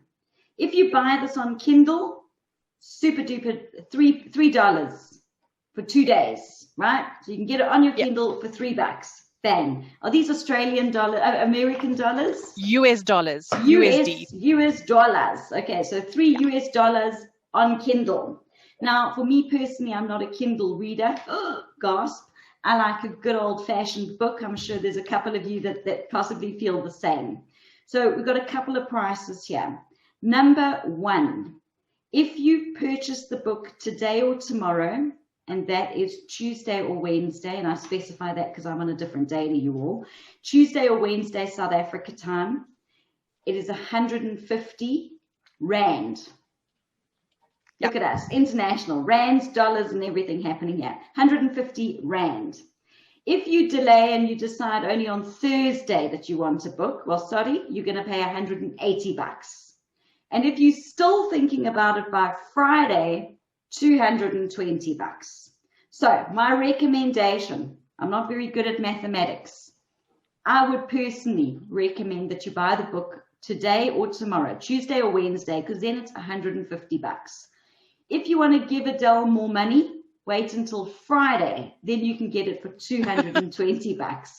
if you buy this on Kindle, super duper, $3 for 2 days, right? So you can get it on your Kindle for $3. Bang. Are these Australian dollars, American dollars? US dollars, USD. US dollars. Okay, so $3 on Kindle. Now, for me personally, I'm not a Kindle reader. Gasp. I like a good old-fashioned book. I'm sure there's a couple of you that possibly feel the same. So we've got a couple of prices here. Number one, If you purchase the book today or tomorrow, and that is Tuesday or Wednesday, and I specify that because I'm on a different day to you all, Tuesday or Wednesday, South Africa time, it is 150 Rand. Look at us, international, rands, dollars, and everything happening here. 150 Rand. If you delay and you decide only on Thursday that you want a book, well, sorry, you're going to pay 180 bucks. And if you're still thinking about it by Friday, 220 bucks. So my recommendation, I'm not very good at mathematics. I would personally recommend that you buy the book today or tomorrow, Tuesday or Wednesday, because then it's 150 bucks. If you want to give Adele more money, wait until Friday, then you can get it for 220 bucks.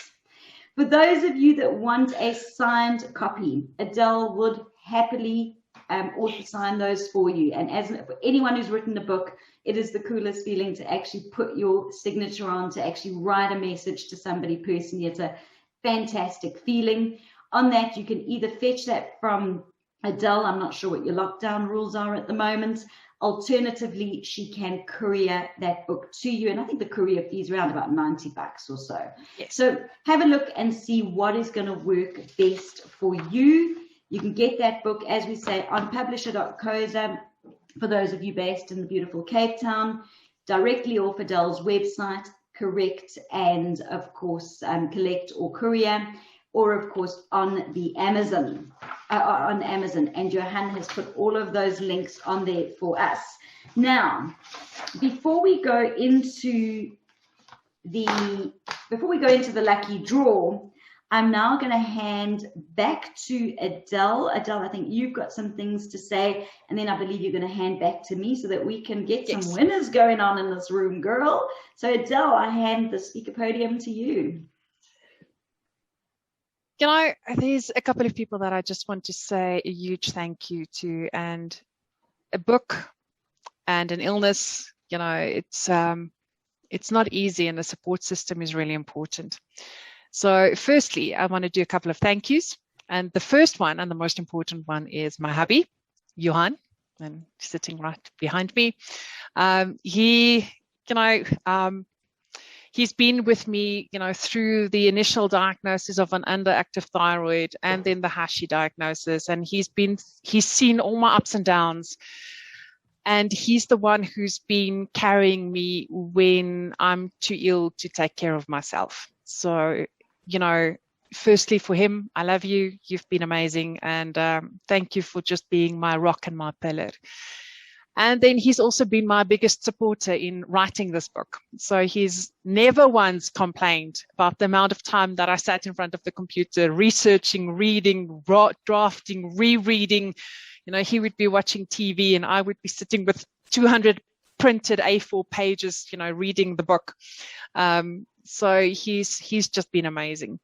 For those of you that want a signed copy, Adele would happily also sign those for you. And as for anyone who's written a book, it is the coolest feeling to actually put your signature on, to actually write a message to somebody personally. It's a fantastic feeling. On that, you can either fetch that from Adele. I'm not sure what your lockdown rules are at the moment. Alternatively, she can courier that book to you. And I think the courier fee is around about 90 bucks or so. Yes. So have a look and see what is going to work best for you. You can get that book, as we say, on publisher.co.za for those of you based in the beautiful Cape Town, directly off Adele's website, correct, and of course, collect or courier, or of course on the Amazon, and Johan has put all of those links on there for us. Now, before we go into the lucky draw, I'm now going to hand back to Adele. Adele, I think you've got some things to say, and then I believe you're going to hand back to me so that we can get some winners going on in this room, girl. So Adele, I hand the speaker podium to you. You know, there's a couple of people that I just want to say a huge thank you to, and a book and an illness, you know, it's not easy, and the support system is really important. So firstly, I want to do a couple of thank yous. And the first one, and the most important one, is my hubby, Johan, and sitting right behind me. He's been with me, you know, through the initial diagnosis of an underactive thyroid and then the Hashi diagnosis. And he's seen all my ups and downs. And he's the one who's been carrying me when I'm too ill to take care of myself. So, you know, firstly for him, I love you. You've been amazing. And thank you for just being my rock and my pillar. And then he's also been my biggest supporter in writing this book. So he's never once complained about the amount of time that I sat in front of the computer, researching, reading, drafting, rereading. You know, he would be watching TV and I would be sitting with 200 printed A4 pages, you know, reading the book. So he's just been amazing.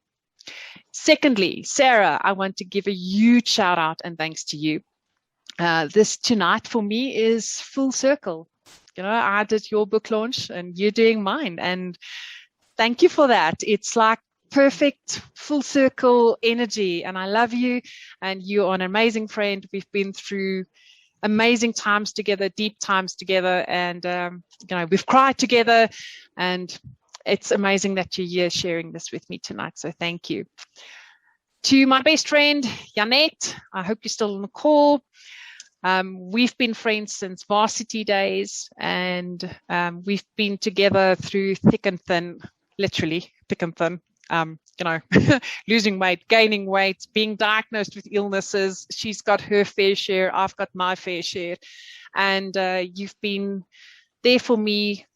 Secondly, Sarah, I want to give a huge shout out and thanks to you. This tonight for me is full circle. You know, I did your book launch and you're doing mine. And thank you for that. It's like perfect full circle energy. And I love you. And you're an amazing friend. We've been through amazing times together, deep times together. And, you know, we've cried together. And it's amazing that you're here sharing this with me tonight. So thank you. To my best friend, Janette, I hope you're still on the call. We've been friends since varsity days, and we've been together through thick and thin, literally thick and thin, you know, losing weight, gaining weight, being diagnosed with illnesses. She's got her fair share. I've got my fair share. And you've been there for me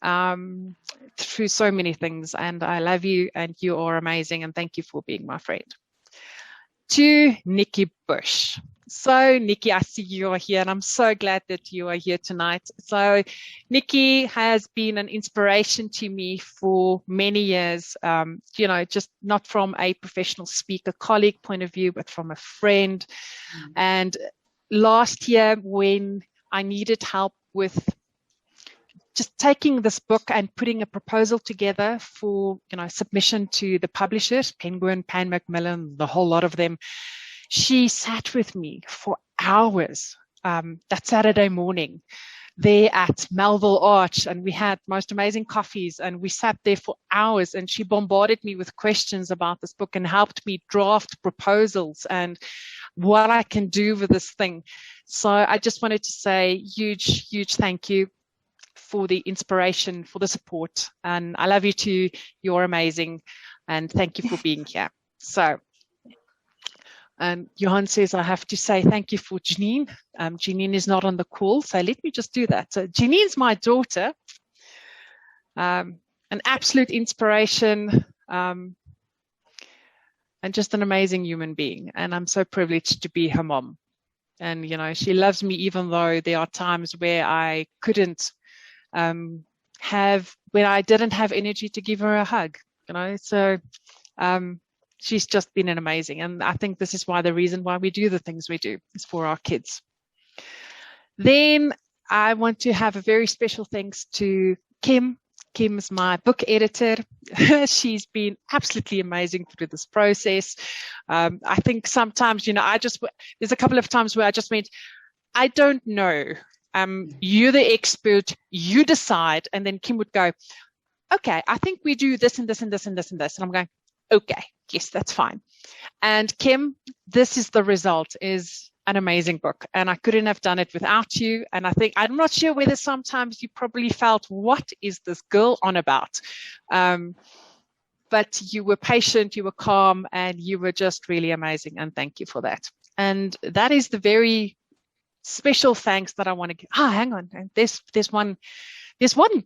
through so many things. And I love you, and you are amazing. And thank you for being my friend. To Nikki Bush. So, Nikki, I see you are here, and I'm so glad that you are here tonight. So, Nikki has been an inspiration to me for many years, you know, just not from a professional speaker colleague point of view, but from a friend. Mm-hmm. And last year, when I needed help with just taking this book and putting a proposal together for, you know, submission to the publishers, Penguin, Pan Macmillan, the whole lot of them, she sat with me for hours that Saturday morning there at Melville Arch, and we had most amazing coffees, and we sat there for hours, and she bombarded me with questions about this book and helped me draft proposals and what I can do with this thing. So I just wanted to say huge thank you for the inspiration, for the support, and I love you too. You're amazing, and thank you for being here. So Johan says, I have to say thank you for Janine. Janine is not on the call, so let me just do that. So Janine's my daughter, an absolute inspiration, and just an amazing human being. And I'm so privileged to be her mom. And, you know, she loves me even though there are times where I couldn't when I didn't have energy to give her a hug, you know. So she's just been an amazing, and I think this is why the reason why we do the things we do is for our kids. Then I want to have a very special thanks to Kim. Kim's my book editor. She's been absolutely amazing through this process. I think sometimes, you know, there's a couple of times where I just went, I don't know. You're the expert, you decide. And then Kim would go, okay, I think we do this and this and this and this and this. And I'm going, okay, yes, that's fine. And Kim, this is the result, is an amazing book. And I couldn't have done it without you. And I think, I'm not sure whether sometimes you probably felt, what is this girl on about? But you were patient, you were calm, and you were just really amazing. And thank you for that. And that is the very special thanks that I want to give. Hang on. There's one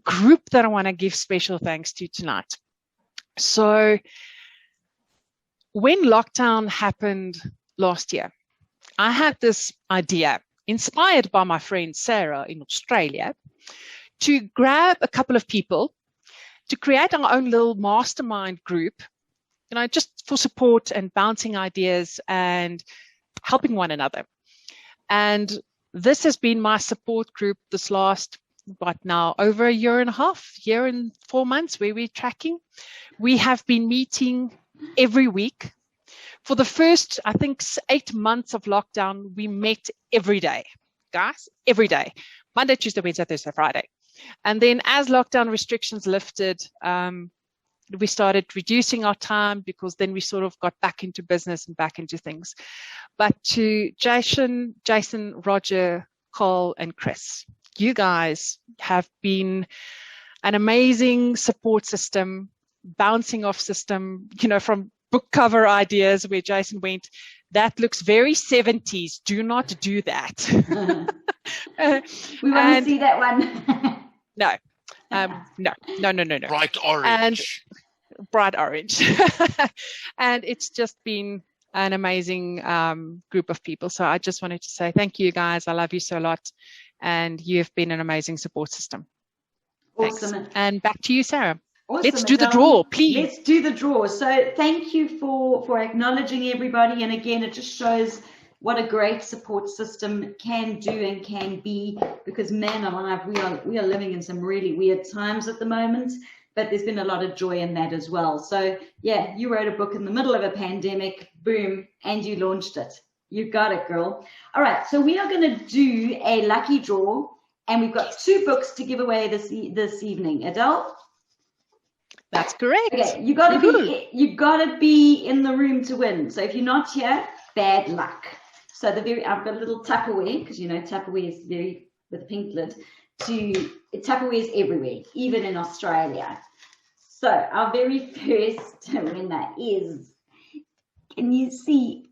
group that I want to give special thanks to tonight. So when lockdown happened last year, I had this idea, inspired by my friend Sarah in Australia, to grab a couple of people to create our own little mastermind group, you know, just for support and bouncing ideas and helping one another. And this has been my support group this last, over a year and a half, year and 4 months, where we're tracking. We have been meeting every week. For the first, I think, 8 months of lockdown, we met every day, guys, every day, Monday, Tuesday, Wednesday, Thursday, Friday. And then as lockdown restrictions lifted, we started reducing our time, because then we sort of got back into business and back into things. But to Jason, Roger, Cole, and Chris, you guys have been an amazing support system, bouncing off system, you know, from book cover ideas where Jason went, that looks very 70s. Do not do that. We want to see that one. No. No. Bright orange. Bright orange. And it's just been an amazing group of people. So I just wanted to say thank you, guys. I love you so a lot. And you've been an amazing support system. Awesome. Thanks. And back to you, Sarah. Awesome, let's do the draw, please. Let's do the draw. So thank you for acknowledging everybody. And again, it just shows what a great support system can do and can be, because man alive, we are living in some really weird times at the moment, but there's been a lot of joy in that as well. So yeah, you wrote a book in the middle of a pandemic, boom, and you launched it. You got it, girl. All right, so we are going to do a lucky draw, and we've got 2 books to give away this evening. Adele? That's correct. Okay, you gotta be in the room to win. So if you're not here, bad luck. So I've got a little Tupperware, because you know Tupperware is very, with a pink lid. Tupperware is everywhere, even in Australia. So our very first winner is, can you see?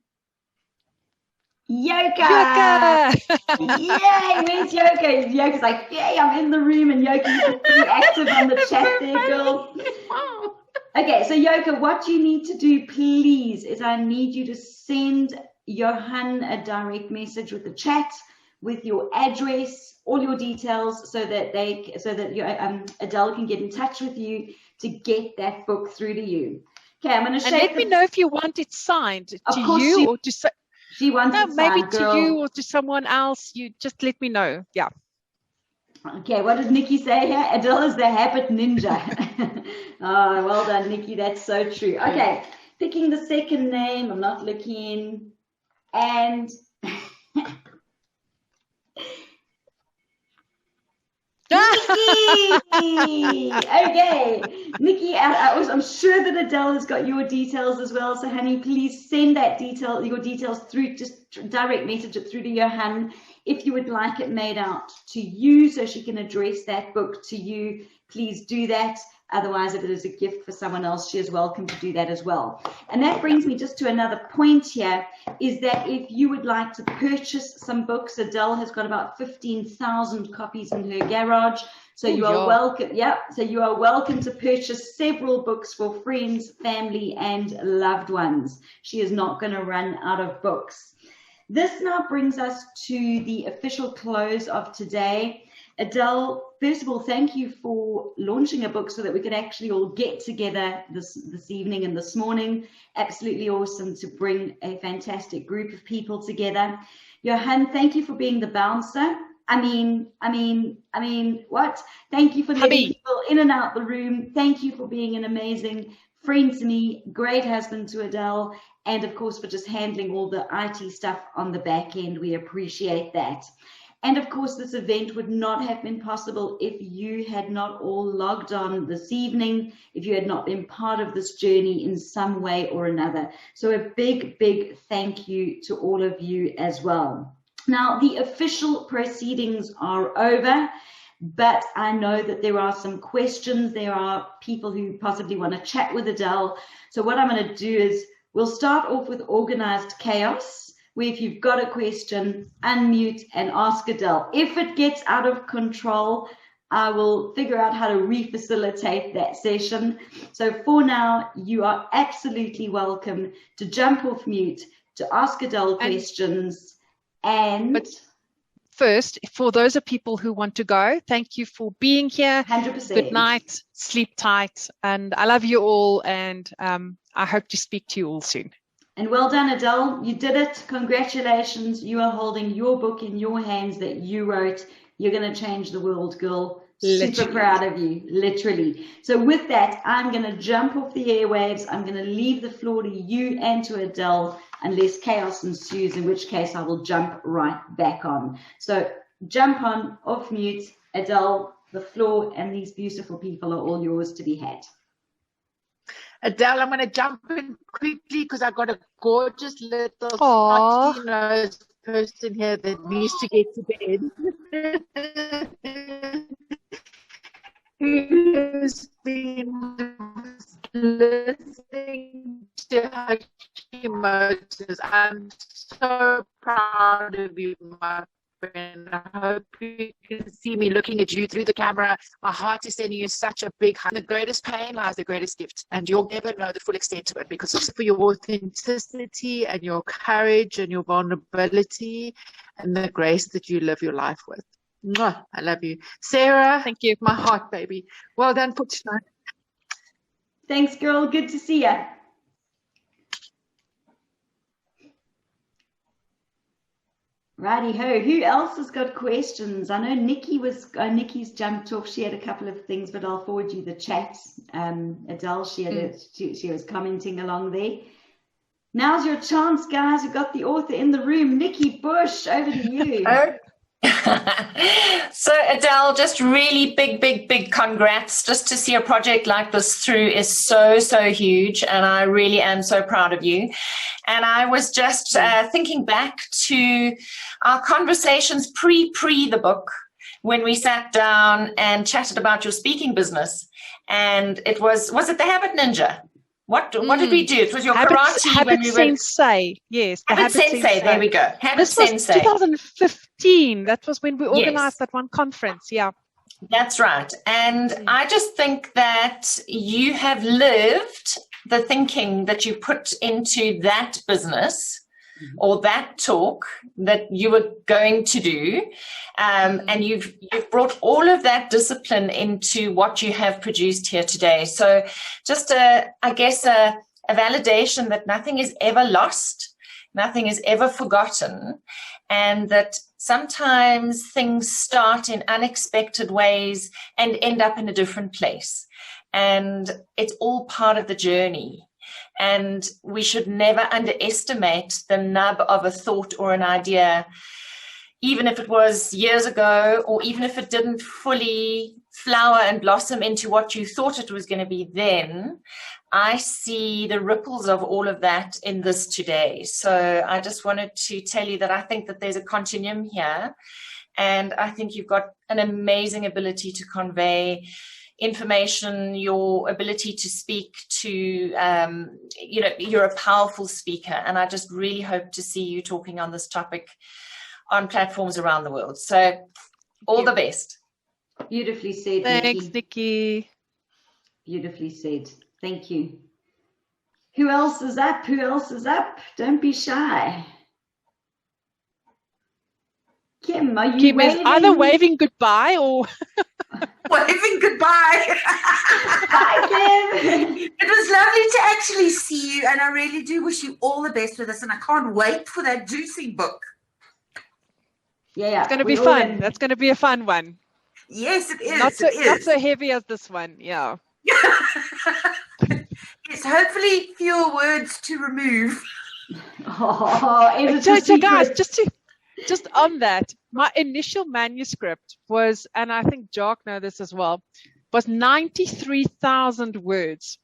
Yoka! Yay! Where's Yoka? Yoka's like, yay, I'm in the room, and Yoka's pretty active on the chat there, girl. Okay, so Yoka, what you need to do, please, is I need you to send Johan a direct message with the chat, with your address, all your details, so that Adele can get in touch with you to get that book through to you. Okay, I'm going to share. And let me know if you want it signed to you or to. She wants it maybe signed, to girl. you or to someone else. You just let me know. Yeah. Okay, what did Nikki say here? Adele is the habit ninja. Oh, well done, Nikki. That's so true. Okay, picking the second name. I'm not looking. And Nikki! Okay, Nikki, I'm sure that Adele has got your details as well. So, honey, please send your details through, just direct message it through to Johan if you would like it made out to you so she can address that book to you. Please do that. Otherwise, if it is a gift for someone else, she is welcome to do that as well. And that brings me just to another point here, is that if you would like to purchase some books, Adele has got about 15,000 copies in her garage. So you are welcome. Yeah. So you are welcome to purchase several books for friends, family, and loved ones. She is not going to run out of books. This now brings us to the official close of today. Adele, first of all, thank you for launching a book so that we could actually all get together this evening and this morning. Absolutely awesome to bring a fantastic group of people together. Johan, thank you for being the bouncer. I mean, what? Thank you for letting people in and out the room. Thank you for being an amazing friend to me, great husband to Adele, and of course for just handling all the IT stuff on the back end. We appreciate that. And of course, this event would not have been possible if you had not all logged on this evening, if you had not been part of this journey in some way or another. So a big, big thank you to all of you as well. Now, the official proceedings are over, but I know that there are some questions. There are people who possibly want to chat with Adele. So what I'm going to do is we'll start off with organized chaos, where if you've got a question, unmute and ask Adele. If it gets out of control, I will figure out how to refacilitate that session. So for now, you are absolutely welcome to jump off mute, to ask Adele questions. But first, for those of people who want to go, thank you for being here. 100%. Good night, sleep tight, and I love you all, and I hope to speak to you all soon. And well done, Adele. You did it. Congratulations. You are holding your book in your hands that you wrote. You're going to change the world, girl. Literally. Super proud of you, literally. So with that, I'm going to jump off the airwaves. I'm going to leave the floor to you and to Adele, unless chaos ensues, in which case I will jump right back on. So jump on, off mute. Adele, the floor and these beautiful people are all yours to be had. Adele, I'm going to jump in quickly because I've got a gorgeous little snotty-nosed person here that needs to get to bed. Who's been listening to Hashimoto's. I'm so proud of you, my friend. I hope you can see me looking at you through the camera. My heart is sending you such a big hug. The greatest pain lies the greatest gift, and you'll never know the full extent of it, because it's for your authenticity and your courage and your vulnerability and the grace that you live your life with. Mwah, I love you. Sarah, thank you. My heart, baby. Well done for tonight. Thanks, girl. Good to see you. Righty ho. Who else has got questions? I know Nikki's jumped off. She had a couple of things, but I'll forward you the chat. Adele, she was commenting along there. Now's your chance, guys. We've got the author in the room. Nikki Bush, over to you. So Adele, just really big congrats. Just to see a project like this through is so huge, and I really am so proud of you. And I was just thinking back to our conversations pre the book, when we sat down and chatted about your speaking business. And it was it the Habit Ninja? What did we do? It was your karate. Habit Sensei. Yes. Habit Sensei. There we go. Habit Sensei. This was 2015. That was when we organized that one conference. Yeah. That's right. And I just think that you have lived the thinking that you put into that business or that talk that you were going to do. And you've brought all of that discipline into what you have produced here today. So just I guess a validation that nothing is ever lost, nothing is ever forgotten, and that sometimes things start in unexpected ways and end up in a different place. And it's all part of the journey. And we should never underestimate the nub of a thought or an idea. even if it was years ago, or even if it didn't fully flower and blossom into what you thought it was going to be then, I see the ripples of all of that in this today. So I just wanted to tell you that I think that there's a continuum here, and I think you've got an amazing ability to convey information, your ability to speak to, you know, you're a powerful speaker, and I just really hope to see you talking on this topic on platforms around the world. So all the best. Beautifully said, Thanks, Nikki. Beautifully said. Thank you. Who else is up? Who else is up? Don't be shy. Kim, are you Kim is waving? either waving goodbye or Waving goodbye. Hi, Kim. It was lovely to actually see you, and I really do wish you all the best with this, and I can't wait for that juicy book. Yeah, it's going to be fun. That's going to be a fun one. Yes, it is. Not so heavy as this one. Yeah. Yes, hopefully fewer words to remove. So guys, just on that, my initial manuscript was, and I think Jock knows this as well, was 93,000 words.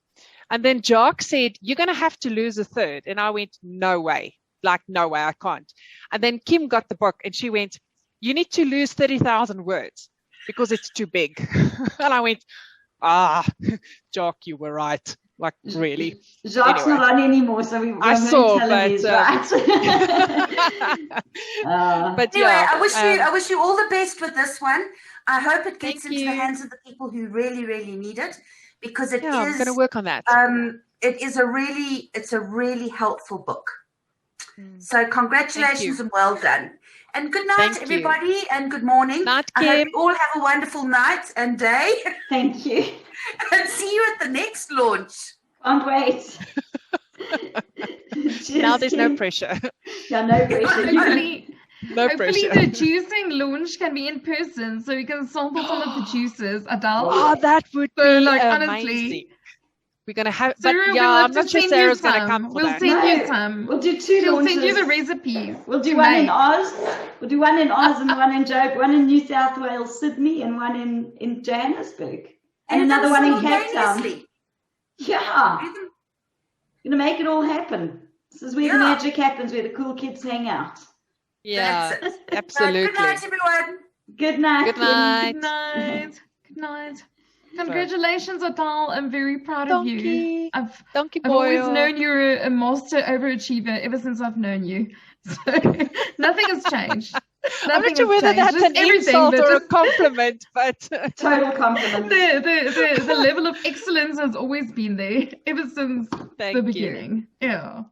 And then Jock said, you're going to have to lose a third. And I went, no way. Like, no way, I can't. And then Kim got the book and she went, you need to lose 30,000 words because it's too big. And I went, Jock, you were right. Like, really? Jacques anyway. not on anymore, so we I saw, but, right. But Anyway, yeah, I wish you all the best with this one. I hope it gets Thank into you. the hands of the people who really, really need it, because it I'm is. going to work on that. It's a really helpful book. So congratulations and well done. And good night, Thank you. everybody, and good morning. Night, I hope Kim. you all have a wonderful night and day. Thank you. And see you at the next launch. Can't wait. Cheers, Now there's no Kim. pressure. Yeah, no pressure. Hopefully, No hopefully pressure. the juicing launch can be in person, so we can sample some of the juices. Adele. Oh, that would be So, like, amazing. honestly, We're going to have, Sarah, but we'll yeah, have I'm to not sure send you Sarah's going to some. come for We'll that. send No, you some. we'll do 2 We'll launches. send you the recipes. We'll do to one in make. Oz. We'll do one in Oz and one in Joburg, one in New South Wales, Sydney, and one in Johannesburg. And another one in Cape Town. Yeah. We're going to make it all happen. This is where the magic happens, where the cool kids hang out. Yeah, That's it. absolutely. Good night, everyone. Good night. Good Kim. night. Good night. Good night. Congratulations, Adele. I'm very proud of you. Donkey. I've Donkey always boy. known you're a master overachiever ever since I've known you. So nothing has changed. I'm Nothing not sure has whether changed. that's Just an everything, insult but or a just compliment, but Total compliment. the level of excellence has always been there ever since Thank the you. beginning. Yeah.